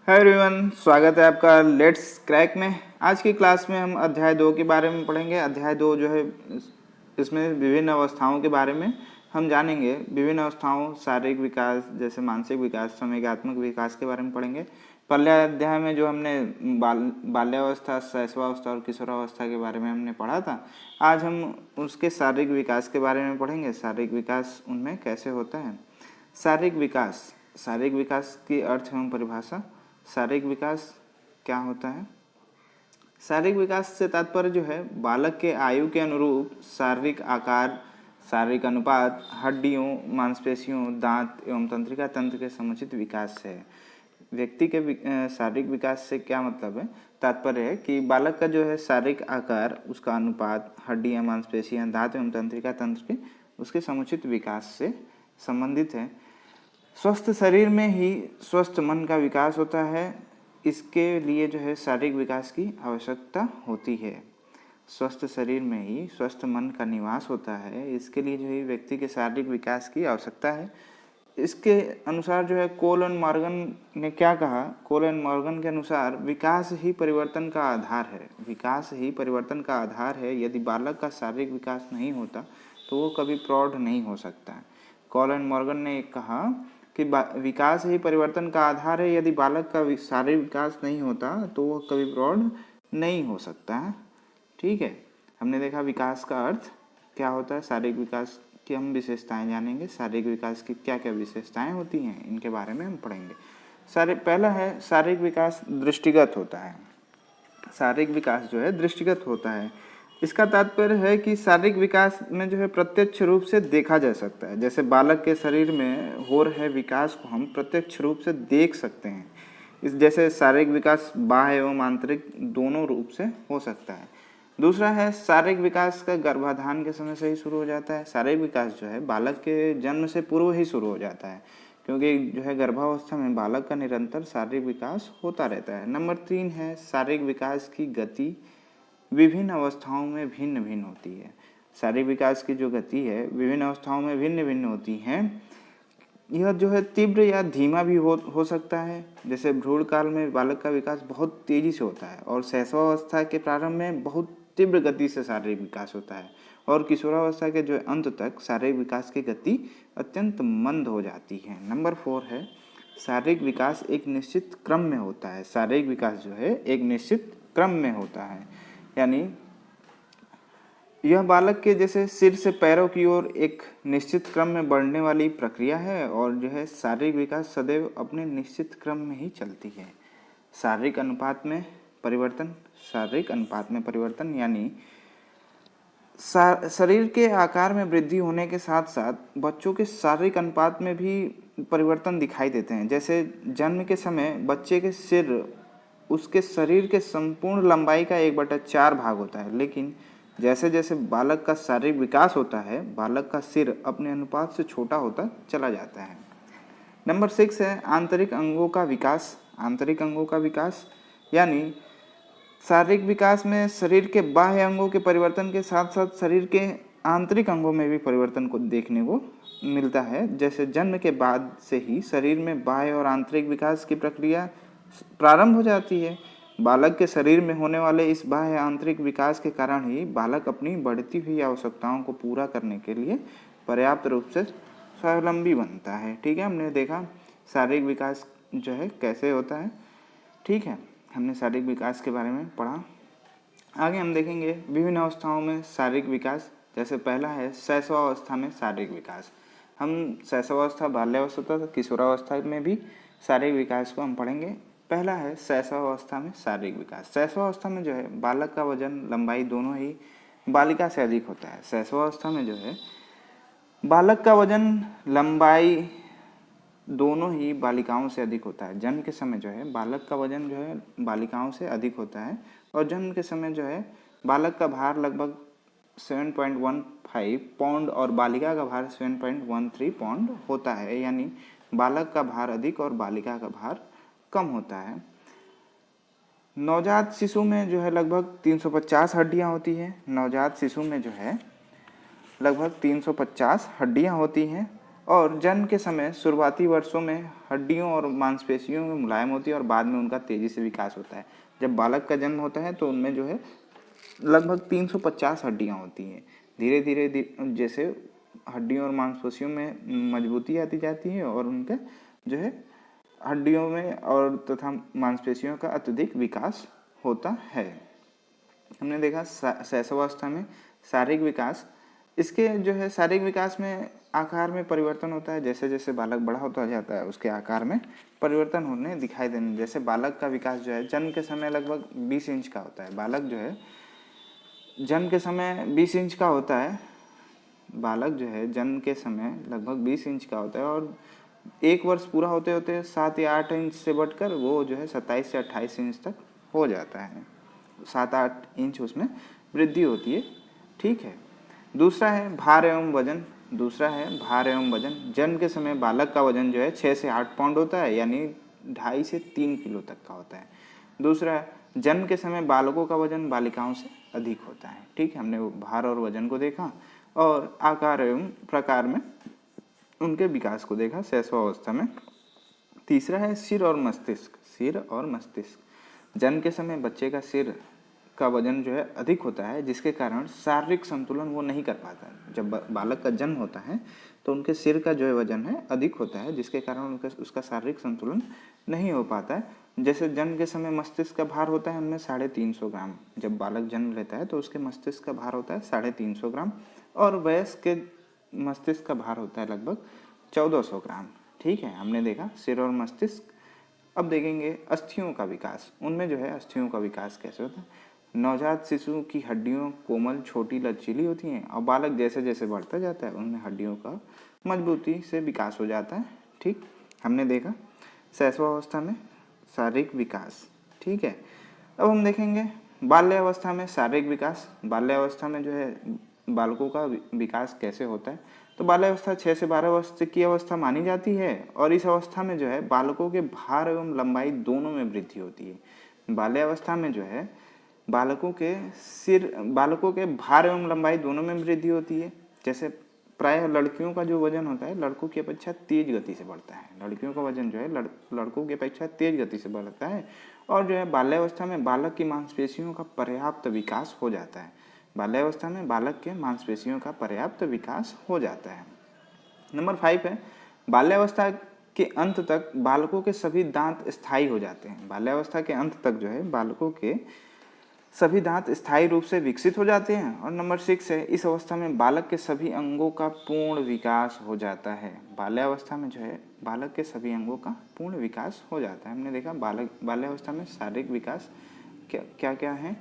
Hi everyone, स्वागत है आपका लेट्स क्रैक में। आज की क्लास में हम अध्याय 2 के बारे में पढ़ेंगे। अध्याय 2 जो है इसमें विभिन्न अवस्थाओं के बारे में हम जानेंगे। विभिन्न अवस्थाओं, शारीरिक विकास जैसे मानसिक विकास, संवेगात्मक विकास के बारे में पढ़ेंगे। पहले अध्याय में जो हमने बाल्यावस्था, शैशवावस्था और किशोरावस्था के बारे में हमने पढ़ा था, आज हम उसके शारीरिक विकास के बारे में पढ़ेंगे। शारीरिक विकास उनमें कैसे होता है। शारीरिक विकास की अर्थ एवं परिभाषा। शारीरिक विकास क्या होता है? शारीरिक विकास से तात्पर्य जो है बालक के आयु के अनुरूप शारीरिक आकार, शारीरिक अनुपात, हड्डियों, मांसपेशियों, दांत एवं तंत्रिका तंत्र के समुचित विकास है। व्यक्ति के शारीरिक विकास से क्या मतलब है? तात्पर्य है कि बालक का जो है शारीरिक आकार, उसका अनुपात, हड्डियां, मांसपेशियां, दांत एवं तंत्रिका तंत्र के उसके समुचित विकास से संबंधित है। स्वस्थ शरीर में ही स्वस्थ मन का विकास होता है। इसके लिए जो है शारीरिक विकास की आवश्यकता होती है। स्वस्थ शरीर में ही स्वस्थ मन का निवास होता है। इसके लिए जो है व्यक्ति के शारीरिक विकास की आवश्यकता है। इसके अनुसार जो है कोलन मॉर्गन ने क्या कहा? कोलन मॉर्गन के अनुसार विकास ही परिवर्तन का आधार है। विकास ही परिवर्तन का आधार है। यदि बालक का शारीरिक विकास नहीं होता तो वो कभी प्रौढ़ नहीं हो सकता। कोलन मॉर्गन ने कहा कि विकास ही परिवर्तन का आधार है। यदि बालक का शारीरिक विकास नहीं होता तो वह कभी प्रौढ़ नहीं हो सकता है। ठीक है, हमने देखा विकास का अर्थ क्या होता है। शारीरिक विकास की हम विशेषताएं जानेंगे। शारीरिक विकास की क्या क्या विशेषताएं होती हैं, इनके बारे में हम पढ़ेंगे। पहला है शारीरिक विकास दृष्टिगत होता है। शारीरिक विकास जो है दृष्टिगत होता है। इसका तात्पर्य है कि शारीरिक विकास में जो है प्रत्यक्ष रूप से देखा जा सकता है। जैसे बालक के शरीर में हो रहे विकास को हम प्रत्यक्ष रूप से देख सकते हैं। इस जैसे शारीरिक विकास बाह्य एवं आंतरिक दोनों रूप से हो सकता है। दूसरा है शारीरिक विकास का गर्भाधान के समय से ही शुरू हो जाता है। शारीरिक विकास जो है बालक के जन्म से पूर्व ही शुरू हो जाता है, क्योंकि जो है गर्भावस्था में बालक का निरंतर शारीरिक विकास होता रहता है। नंबर 3 है शारीरिक विकास की गति विभिन्न अवस्थाओं में भिन्न भिन्न होती है। शारीरिक विकास की जो गति है विभिन्न अवस्थाओं में भिन्न भिन्न होती है। यह जो है तीव्र या धीमा भी हो सकता है। जैसे भ्रूण काल में बालक का विकास बहुत तेजी से होता है और शैशवावस्था के प्रारंभ में बहुत तीव्र गति से शारीरिक विकास होता है, और किशोरावस्था के जो अंत तक शारीरिक विकास की गति अत्यंत मंद हो जाती है। नंबर 4 है शारीरिक विकास एक निश्चित क्रम में होता है। शारीरिक विकास जो है एक निश्चित क्रम में होता है, यानी यह बालक के जैसे सिर से पैरों की ओर एक निश्चित क्रम में बढ़ने वाली प्रक्रिया है, और जो है शारीरिक विकास सदैव अपने निश्चित क्रम में ही चलती है। शारीरिक अनुपात में परिवर्तन यानी शरीर के आकार में वृद्धि होने के साथ साथ बच्चों के शारीरिक अनुपात में भी परिवर्तन दिखाई देते हैं। जैसे जन्म के समय बच्चे के सिर उसके शरीर के संपूर्ण लंबाई का 1/4 भाग होता है, लेकिन जैसे जैसे बालक का शारीरिक विकास होता है बालक का सिर अपने अनुपात से छोटा होता चला जाता है। नंबर 6 है आंतरिक अंगों का विकास। आंतरिक अंगों का विकास यानी शारीरिक विकास में शरीर के बाह्य अंगों के परिवर्तन के साथ साथ शरीर के आंतरिक अंगों में भी परिवर्तन को देखने को मिलता है। जैसे जन्म के बाद से ही शरीर में बाह्य और आंतरिक विकास की प्रक्रिया प्रारंभ हो जाती है। बालक के शरीर में होने वाले इस बाह्य आंतरिक विकास के कारण ही बालक अपनी बढ़ती हुई आवश्यकताओं को पूरा करने के लिए पर्याप्त रूप से स्वावलंबी बनता है। ठीक है, हमने देखा शारीरिक विकास जो है कैसे होता है। ठीक है, हमने शारीरिक विकास के बारे में पढ़ा। आगे हम देखेंगे विभिन्न अवस्थाओं में शारीरिक विकास। जैसे पहला है शैशवावस्था में शारीरिक विकास। हम शैशवावस्था, बाल्यावस्था, किशोरावस्था में भी शारीरिक विकास को हम पढ़ेंगे। पहला है शैशवावस्था में शारीरिक विकास। शैशवावस्था में जो है बालक का वजन, लंबाई दोनों ही बालिका से अधिक होता है। शैशवावस्था में जो है बालक का वजन, लंबाई दोनों ही बालिकाओं से अधिक होता है। जन्म के समय जो है बालक का वजन जो है बालिकाओं से अधिक होता है, और जन्म के समय जो है बालक का भार लगभग 7.15 पाउंड और बालिका का भार 7.13 पाउंड होता है। यानी बालक का भार अधिक और बालिका का भार कम होता है। नवजात शिशु में जो है लगभग 350 हड्डियां होती है। नवजात शिशु में जो है लगभग 350 हड्डियां होती हैं। और जन्म के समय शुरुआती वर्षों में हड्डियों और मांसपेशियों में मुलायम होती है और बाद में उनका तेजी से विकास होता है। जब बालक का जन्म होता है तो उनमें जो है लगभग 350 हड्डियां होती हैं। धीरे धीरे जैसे हड्डियों और मांसपेशियों में मजबूती आती जाती है और उनके जो है हड्डियों में और तथा मांसपेशियों का अत्यधिक विकास होता है। हमने देखा शैशवावस्था में शारीरिक विकास, इसके जो है शारीरिक विकास में आकार में परिवर्तन होता है। जैसे जैसे बालक बड़ा होता जाता है उसके आकार में परिवर्तन होने दिखाई देने। जैसे बालक का विकास जो है जन्म के समय लगभग 20 इंच का होता है। बालक जो है जन्म के समय 20 इंच का होता है। बालक जो है जन्म के समय लगभग 20 इंच का होता है और 1 वर्ष पूरा होते होते 7 या 8 इंच से बढ़कर वो जो है 27 से 28 इंच तक हो जाता है। 7-8 इंच उसमें वृद्धि होती है। ठीक है। दूसरा है भार एवं वजन। जन्म के समय बालक का वजन जो है 6 से 8 पाउंड होता है, यानी 2.5 से 3 किलो तक का होता है। दूसरा, जन्म के समय बालकों का वजन बालिकाओं से अधिक होता है। ठीक है, हमने भार और वजन को देखा और आकार एवं प्रकार में उनके विकास को देखा शैशवावस्था में। तीसरा है सिर और मस्तिष्क। जन्म के समय बच्चे का सिर का वजन जो है अधिक होता है, जिसके कारण शारीरिक संतुलन वो नहीं कर पाता है। जब बालक का जन्म होता है तो उनके सिर का जो है वजन है अधिक होता है, जिसके कारण उसका शारीरिक संतुलन नहीं हो पाता है। जैसे जन्म के समय मस्तिष्क का भार होता है उनमें 350 ग्राम। जब बालक जन्म लेता है तो उसके मस्तिष्क का भार होता है 350 ग्राम और वयस्क के मस्तिष्क का भार होता है लगभग 1400 ग्राम। ठीक है, हमने देखा सिर और मस्तिष्क। अब देखेंगे अस्थियों का विकास। उनमें जो है अस्थियों का विकास कैसे होता है। नवजात शिशु की हड्डियों कोमल, छोटी, लचीली होती हैं और बालक जैसे जैसे बढ़ता जाता है उनमें हड्डियों का मजबूती से विकास हो जाता है। ठीक, हमने देखा शैशवावस्था में शारीरिक विकास। ठीक है, अब हम देखेंगे बाल्यावस्था में शारीरिक विकास। बाल्यावस्था में जो है बालकों का विकास कैसे होता है। तो बाल्यावस्था 6 से 12 वर्ष की अवस्था मानी जाती है और इस अवस्था में जो है बालकों के भार एवं लंबाई दोनों में वृद्धि होती है। बाल्यावस्था में जो है बालकों के भार एवं लंबाई दोनों में वृद्धि होती है। जैसे प्रायः लड़कियों का जो वजन होता है लड़कों की अपेक्षा तेज गति से बढ़ता है। लड़कियों का वजन जो है लड़कों की अपेक्षा तेज गति से बढ़ता है और जो है बाल्यावस्था में बालक की मांसपेशियों का पर्याप्त विकास हो जाता है। बाल्यावस्था में बालक के मांसपेशियों का पर्याप्त विकास हो जाता है। नंबर 5 है बाल्यावस्था के अंत तक बालकों के सभी दांत स्थायी हो जाते हैं। बाल्यावस्था के अंत तक जो है बालकों के सभी दांत स्थायी रूप से विकसित हो जाते हैं। और नंबर 6 है इस अवस्था में बालक के सभी अंगों का पूर्ण विकास हो जाता है। बाल्यावस्था में जो है बालक के सभी अंगों का पूर्ण विकास हो जाता है। हमने देखा बाल्यावस्था में शारीरिक विकास क्या क्या है।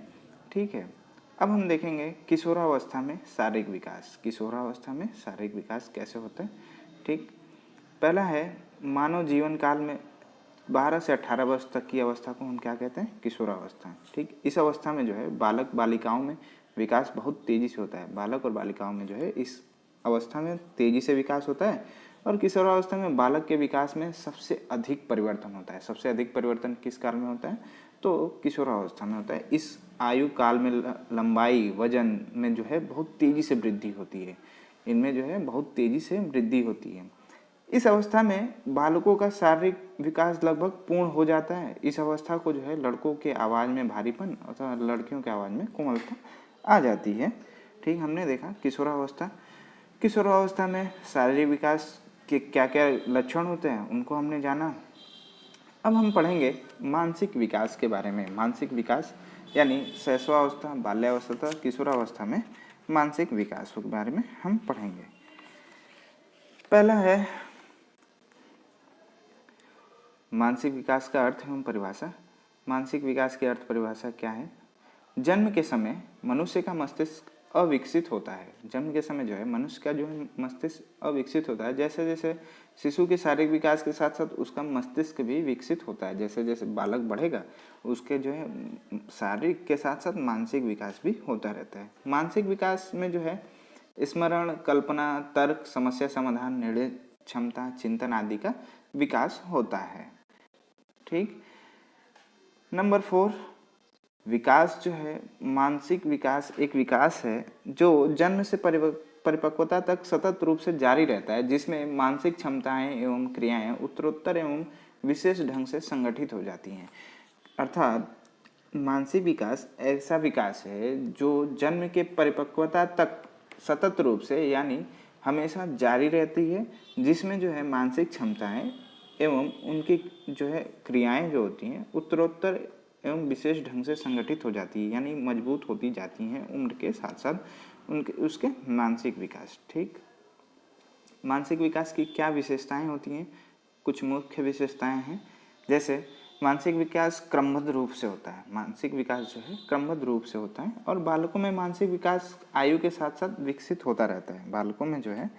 ठीक है, अब हम देखेंगे किशोरावस्था में शारीरिक विकास। किशोरावस्था में शारीरिक विकास कैसे होता है। ठीक, पहला है मानव जीवन काल में 12 से 18 वर्ष तक की अवस्था को हम क्या कहते हैं, किशोरावस्था। ठीक, इस अवस्था में जो है बालक बालिकाओं में विकास बहुत तेजी से होता है। बालक और बालिकाओं में जो है इस अवस्था में तेजी से विकास होता है और किशोरावस्था में बालक के विकास में सबसे अधिक परिवर्तन होता है। सबसे अधिक परिवर्तन किस काल में होता है, तो किशोरावस्था में होता है। इस आयु काल में लंबाई, वजन में जो है बहुत तेजी से वृद्धि होती है। इनमें जो है बहुत तेजी से वृद्धि होती है। इस अवस्था में बालकों का शारीरिक विकास लगभग पूर्ण हो जाता है। इस अवस्था को जो है लड़कों के आवाज़ में भारीपन अथवा लड़कियों के आवाज़ में कोमलता आ जाती है। ठीक, हमने देखा किशोरावस्था में शारीरिक विकास के क्या क्या लक्षण होते हैं उनको हमने जाना। अब हम पढ़ेंगे मानसिक विकास के बारे में। मानसिक विकास यानी शैशवावस्था, बाल्यावस्था, किशोरावस्था में मानसिक विकास के बारे में हम पढ़ेंगे। पहला है मानसिक विकास का अर्थ एवं परिभाषा। मानसिक विकास की अर्थ परिभाषा क्या है। जन्म के समय मनुष्य का मस्तिष्क अविकसित होता है। जन्म के समय जो है मनुष्य का जो है मस्तिष्क अविकसित होता है। जैसे जैसे शिशु के शारीरिक विकास के साथ साथ उसका मस्तिष्क भी विकसित होता है। जैसे जैसे बालक बढ़ेगा उसके जो है शारीरिक के साथ साथ मानसिक विकास भी होता रहता है। मानसिक विकास में जो है स्मरण, कल्पना, तर्क, समस्या समाधान, निर्णय क्षमता, चिंतन आदि का विकास होता है। ठीक, नंबर 4 विकास जो है मानसिक विकास एक विकास है जो जन्म से परिपक्वता तक सतत रूप से जारी रहता है, जिसमें मानसिक क्षमताएं एवं क्रियाएं उत्तरोत्तर एवं विशेष ढंग से संगठित हो जाती हैं। अर्थात मानसिक विकास ऐसा विकास है जो जन्म के परिपक्वता तक सतत रूप से यानी हमेशा जारी रहती है, जिसमें जो है मानसिक क्षमताएं एवं उनकी जो है क्रियाएं जो होती हैं उत्तरोत्तर एवं विशेष ढंग से संगठित हो जाती है, यानी मजबूत होती जाती हैं उम्र के साथ साथ उनके उसके मानसिक विकास। ठीक, मानसिक विकास की क्या विशेषताएं होती हैं? कुछ मुख्य विशेषताएं हैं, जैसे मानसिक विकास क्रमबद्ध रूप से होता है। मानसिक विकास जो है क्रमबद्ध रूप से होता है और बालकों में मानसिक विकास आयु के साथ साथ विकसित होता रहता है। बालकों में जो है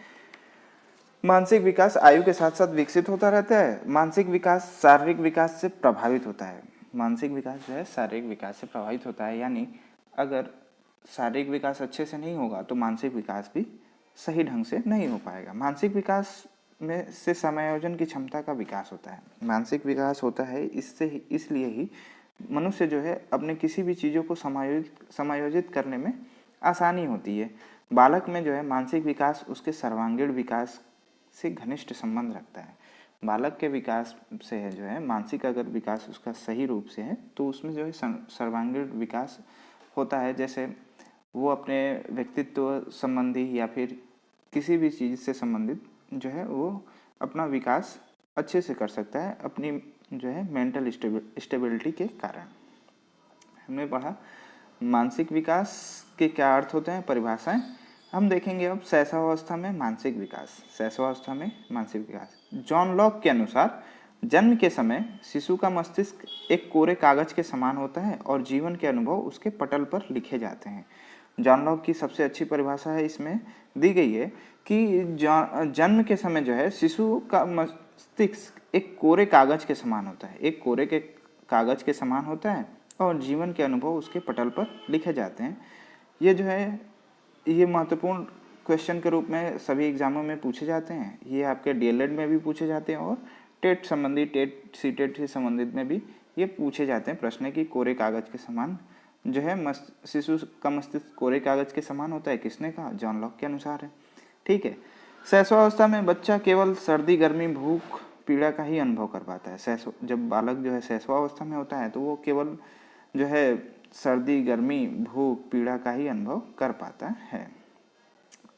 मानसिक विकास आयु के साथ साथ विकसित होता रहता है। मानसिक विकास शारीरिक विकास से प्रभावित होता है। मानसिक विकास जो है शारीरिक विकास से प्रभावित होता है, यानी अगर शारीरिक विकास अच्छे से नहीं होगा तो मानसिक विकास भी सही ढंग से नहीं हो पाएगा। मानसिक विकास में से समायोजन की क्षमता का विकास होता है। मानसिक विकास होता है इसलिए ही मनुष्य जो है अपने किसी भी चीज़ों को समायोजित करने में आसानी होती है। बालक में जो है मानसिक विकास उसके सर्वांगीण विकास से घनिष्ठ संबंध रखता है। बालक के विकास से है जो है मानसिक अगर विकास उसका सही रूप से है तो उसमें जो है सर्वांगीण विकास होता है। जैसे वो अपने व्यक्तित्व संबंधी या फिर किसी भी चीज़ से संबंधित जो है वो अपना विकास अच्छे से कर सकता है अपनी जो है मेंटल स्टेबिलिटी के कारण। हमने पढ़ा मानसिक विकास के क्या अर्थ होते हैं, परिभाषाएं। हम देखेंगे अब शैशवावस्था में मानसिक विकास। शैशवावस्था में मानसिक विकास जॉन लॉक के अनुसार जन्म के समय शिशु का मस्तिष्क एक कोरे कागज के समान होता है और जीवन के अनुभव उसके पटल पर लिखे जाते हैं। जॉन लॉक की सबसे अच्छी परिभाषा है इसमें दी गई है कि जन्म के समय जो है शिशु का मस्तिष्क एक कोरे कागज के समान होता है, एक कोरे के कागज के समान होता है और जीवन के अनुभव उसके पटल पर लिखे जाते हैं। ये जो है ये महत्वपूर्ण क्वेश्चन के रूप में सभी एग्जामों में पूछे जाते हैं। ये आपके डीएलएड में भी पूछे जाते हैं और टेट संबंधी सीटेट से संबंधित में भी ये पूछे जाते हैं प्रश्न कि कोरे कागज के समान जो है शिशु का मस्तिष्क कोरे कागज के समान होता है। किसने कहा? जॉन लॉक के अनुसार है। ठीक है। शैशवावस्था में बच्चा केवल सर्दी गर्मी भूख पीड़ा का ही अनुभव कर पाता है। जब बालक जो है शैशवावस्था में होता है तो वो केवल जो है सर्दी गर्मी भूख पीड़ा का ही अनुभव कर पाता है।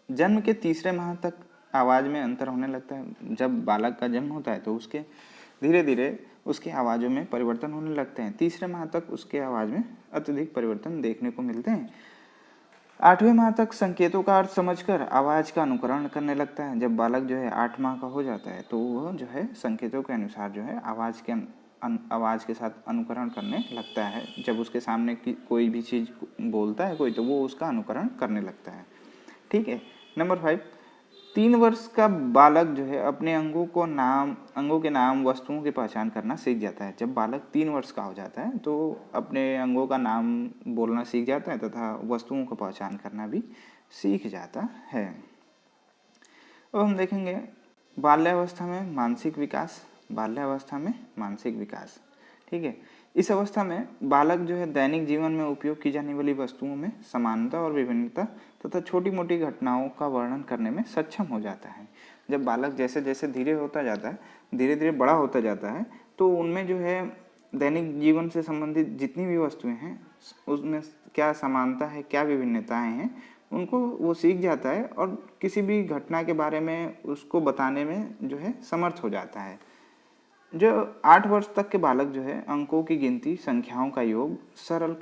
जन्म के तीसरे माह तक आवाज़ में अंतर होने लगता है। जब बालक का जन्म होता है तो उसके धीरे धीरे उसकी आवाज़ों में परिवर्तन होने लगते हैं। तीसरे माह तक उसके आवाज़ में अत्यधिक परिवर्तन देखने को मिलते हैं। 8वें माह तक संकेतों का अर्थ समझकर आवाज़ का अनुकरण करने लगता है। जब बालक जो है 8 माह का हो जाता है तो वह जो है संकेतों के अनुसार जो है आवाज़ के साथ अनुकरण करने लगता है। जब उसके सामने कोई भी चीज़ बोलता है कोई तो वो उसका अनुकरण करने लगता है। ठीक है। नंबर 5, 3 वर्ष का बालक जो है अपने अंगों के नाम वस्तुओं की पहचान करना सीख जाता है। जब बालक 3 वर्ष का हो जाता है तो अपने अंगों का नाम बोलना सीख जाता है तथा वस्तुओं को पहचान करना भी सीख जाता है। अब हम देखेंगे बाल्यावस्था में मानसिक विकास। बाल्यावस्था में मानसिक विकास, ठीक है। इस अवस्था में बालक जो है दैनिक जीवन में उपयोग की जाने वाली वस्तुओं में समानता और विभिन्नता तथा छोटी मोटी घटनाओं का वर्णन करने में सक्षम हो जाता है। जब बालक जैसे जैसे धीरे धीरे बड़ा होता जाता है तो उनमें जो है दैनिक जीवन से संबंधित जितनी भी वस्तुएं हैं उसमें क्या समानता है क्या विभिन्नताएं हैं उनको वो सीख जाता है और किसी भी घटना के बारे में उसको बताने में जो है समर्थ हो जाता है। जो 8 वर्ष तक के बालक जो है अंकों की गिनती संख्याओं का योग सरल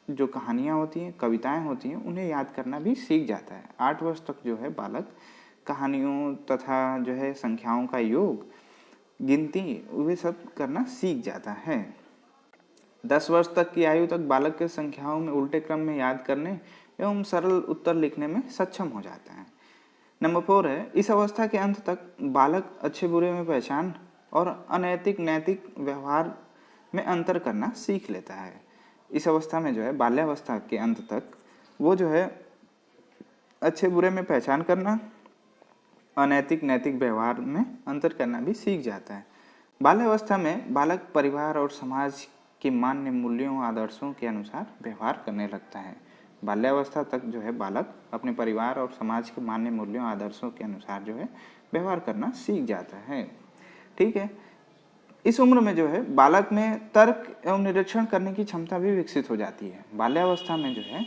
जो कहानियाँ होती हैं कविताएं होती हैं उन्हें याद करना भी सीख जाता है। 8 वर्ष तक जो है बालक कहानियों तथा जो है संख्याओं का योग गिनती वे सब करना सीख जाता है। 10 वर्ष तक की आयु तक बालक के संख्याओं में उल्टे क्रम में याद करने एवं सरल उत्तर लिखने में सक्षम हो जाता है। नंबर 4 है इस अवस्था के अंत तक बालक अच्छे बुरे में पहचान और अनैतिक नैतिक व्यवहार में अंतर करना सीख लेता है। इस अवस्था में जो है बाल्यावस्था के अंत तक वो जो है अच्छे बुरे में पहचान करना अनैतिक नैतिक व्यवहार में अंतर करना भी सीख जाता है। बाल्यावस्था में बालक परिवार और समाज के मान्य मूल्यों आदर्शों के अनुसार व्यवहार करने लगता है। बाल्यावस्था तक जो है बालक अपने परिवार और समाज के मान्य मूल्यों आदर्शों के अनुसार जो है व्यवहार करना सीख जाता है। ठीक है, इस उम्र में जो है बालक में तर्क एवं निरीक्षण करने की क्षमता भी विकसित हो जाती है। बाल्यावस्था में जो है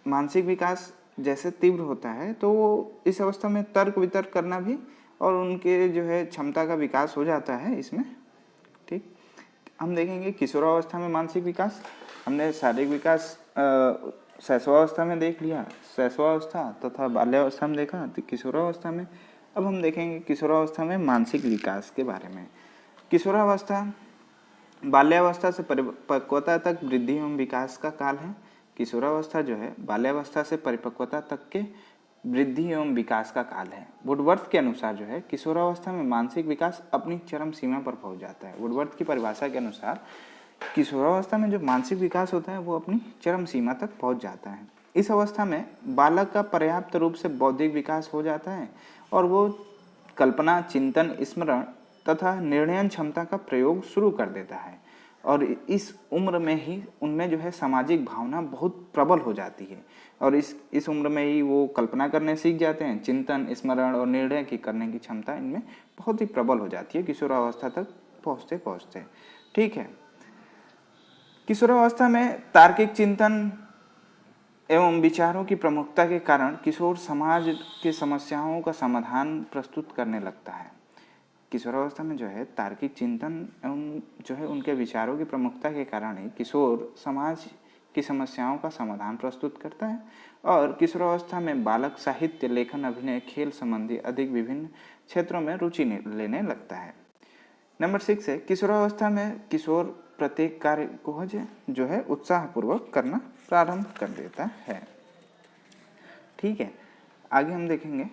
मानसिक विकास जैसे तीव्र होता है तो वो इस अवस्था में तर्क वितर्क करना भी और उनके जो है क्षमता का विकास हो जाता है इसमें। ठीक, हम देखेंगे किशोरावस्था में मानसिक विकास, हमने शारीरिक विकास शैशवावस्था में देख लिया, शैशवावस्था तथा बाल्यावस्था में देखा, तो किशोरावस्था में अब हम देखेंगे किशोरावस्था में मानसिक विकास के बारे में। किशोरावस्था बाल्यावस्था से परिपक्वता तक वृद्धि एवं विकास का काल है। किशोरावस्था जो है बाल्यावस्था से परिपक्वता तक के वृद्धि एवं विकास का काल है। वुडवर्थ के अनुसार जो है किशोरावस्था में मानसिक विकास अपनी चरम सीमा पर पहुंच जाता है। वुडवर्थ की परिभाषा के अनुसार किशोरावस्था में जो मानसिक विकास होता है वो अपनी चरम सीमा तक पहुंच जाता है। इस अवस्था में बालक का पर्याप्त रूप से बौद्धिक विकास हो जाता है और वो कल्पना, चिंतन, स्मरण तथा निर्णयन क्षमता का प्रयोग शुरू कर देता है और इस उम्र में ही उनमें जो है सामाजिक भावना बहुत प्रबल हो जाती है और इस उम्र में ही वो कल्पना करने सीख जाते हैं। चिंतन, स्मरण और निर्णय की करने की क्षमता इनमें बहुत ही प्रबल हो जाती है किशोरावस्था तक पहुँचते पहुँचते। ठीक है, किशोरावस्था में तार्किक चिंतन एवं विचारों की प्रमुखता के कारण किशोर समाज की समस्याओं का समाधान प्रस्तुत करने लगता है। किशोरावस्था में जो है तार्किक चिंतन एवं जो है उनके विचारों की प्रमुखता के कारण ही किशोर समाज की समस्याओं का समाधान प्रस्तुत करता है और किशोरावस्था में बालक साहित्य, लेखन, अभिनय, खेल संबंधी अधिक विभिन्न क्षेत्रों में रुचि लेने लगता है। नंबर 6 है किशोरावस्था में किशोर प्रत्येक कार्य को जो है उत्साहपूर्वक करना प्रारंभ कर देता है। ठीक है, आगे हम देखेंगे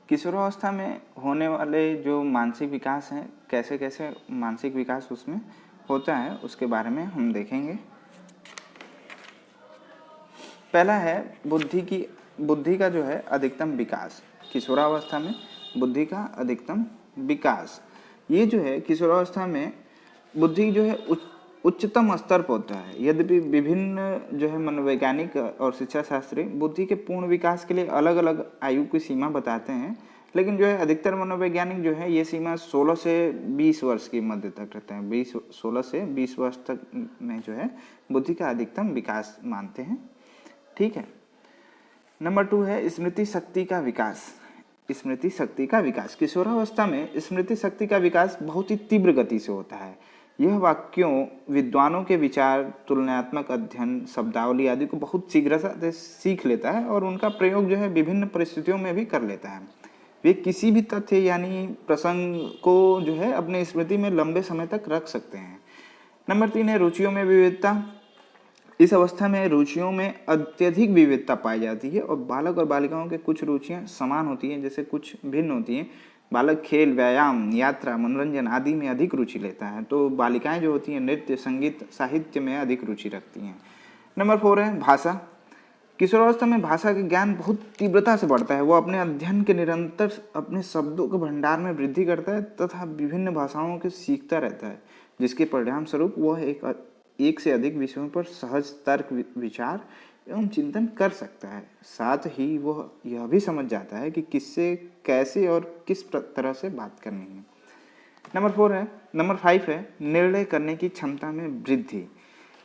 किशोरावस्था में होने वाले जो मानसिक विकास हैं, कैसे कैसे मानसिक विकास उसमें होता है उसके बारे में हम देखेंगे। पहला है बुद्धि का जो है अधिकतम विकास। किशोरावस्था में बुद्धि का अधिकतम विकास, ये जो है किशोरावस्था में बुद्धि जो है उच्चतम स्तर पर होता है। यद्यपि विभिन्न जो है मनोवैज्ञानिक और शिक्षा शास्त्री बुद्धि के पूर्ण विकास के लिए अलग अलग आयु की सीमा बताते हैं, लेकिन जो है अधिकतर मनोवैज्ञानिक जो है ये सीमा 16 से 20 वर्ष के मध्य तक रहता है। 16 से 20 वर्ष तक में जो है बुद्धि का अधिकतम विकास मानते हैं। ठीक है, नंबर 2 है स्मृति शक्ति का विकास। स्मृति शक्ति का विकास, किशोरावस्था में स्मृति शक्ति का विकास बहुत ही तीव्र गति से होता है। यह वाक्यों, विद्वानों के विचार, तुलनात्मक अध्ययन, शब्दावली आदि को बहुत शीघ्रता से सीख लेता है और उनका प्रयोग जो है विभिन्न परिस्थितियों में भी कर लेता है। वे किसी भी तथ्य यानी प्रसंग को जो है अपने स्मृति में लंबे समय तक रख सकते हैं। नंबर 3 है रुचियों में विविधता। इस अवस्था में रुचियों में अत्यधिक विविधता पाई जाती है और बालक और बालिकाओं के कुछ रुचियां समान होती हैं, जैसे कुछ भिन्न होती हैं। बालक खेल, व्यायाम, यात्रा, मनोरंजन आदि में अधिक रुचि लेता है, तो बालिकाएं जो होती हैं नृत्य, संगीत, साहित्य में अधिक रुचि रखती हैं। नंबर 4 है भाषा। किशोरावस्था में भाषा का ज्ञान बहुत तीव्रता से बढ़ता है। वो अपने अध्ययन के निरंतर अपने शब्दों के भंडार में वृद्धि करता है तथा विभिन्न भाषाओं के सीखता रहता है, जिसके परिणाम स्वरूप वह एक से अधिक विषयों पर सहज तर्क, विचार एवं चिंतन कर सकता है। साथ ही वह यह भी समझ जाता है कि किससे कैसे और किस तरह से बात करनी है। नंबर 5 है निर्णय करने की क्षमता में वृद्धि।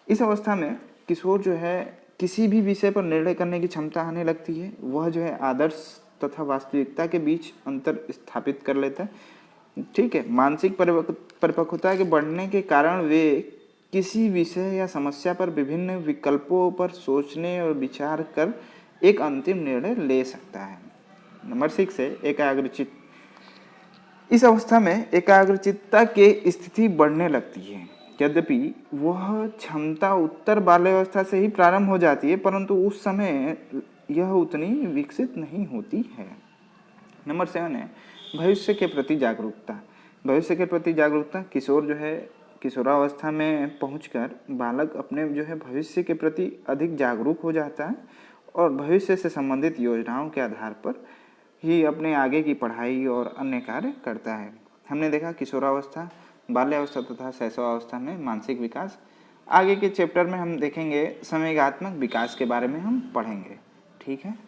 इस अवस्था में किशोर जो है किसी भी विषय पर निर्णय करने की क्षमता आने लगती है। वह जो है आदर्श तथा वास्तविकता के बीच अंतर स्थापित कर लेता है। ठीक है, मानसिक परिपक्वता के बढ़ने के कारण वे किसी विषय या समस्या पर विभिन्न विकल्पों पर सोचने और विचार कर एक अंतिम निर्णय ले सकता है। नंबर 6 है एकाग्रचित्त। इस अवस्था में एकाग्रचित्तता की स्थिति बढ़ने लगती है। यद्यपि वह क्षमता उत्तर बाल्यावस्था से ही प्रारंभ हो जाती है, परंतु उस समय यह उतनी विकसित नहीं होती है। नंबर 7 है भविष्य के प्रति जागरूकता। भविष्य के प्रति जागरूकता, किशोर जो है किशोरावस्था में पहुंचकर बालक अपने जो है भविष्य के प्रति अधिक जागरूक हो जाता है और भविष्य से संबंधित योजनाओं के आधार पर ही अपने आगे की पढ़ाई और अन्य कार्य करता है। हमने देखा किशोरावस्था, बाल्यावस्था तथा शैशवावस्था में मानसिक विकास आगे के चैप्टर में हम देखेंगे संवेगात्मक विकास के बारे में हम पढ़ेंगे। ठीक है।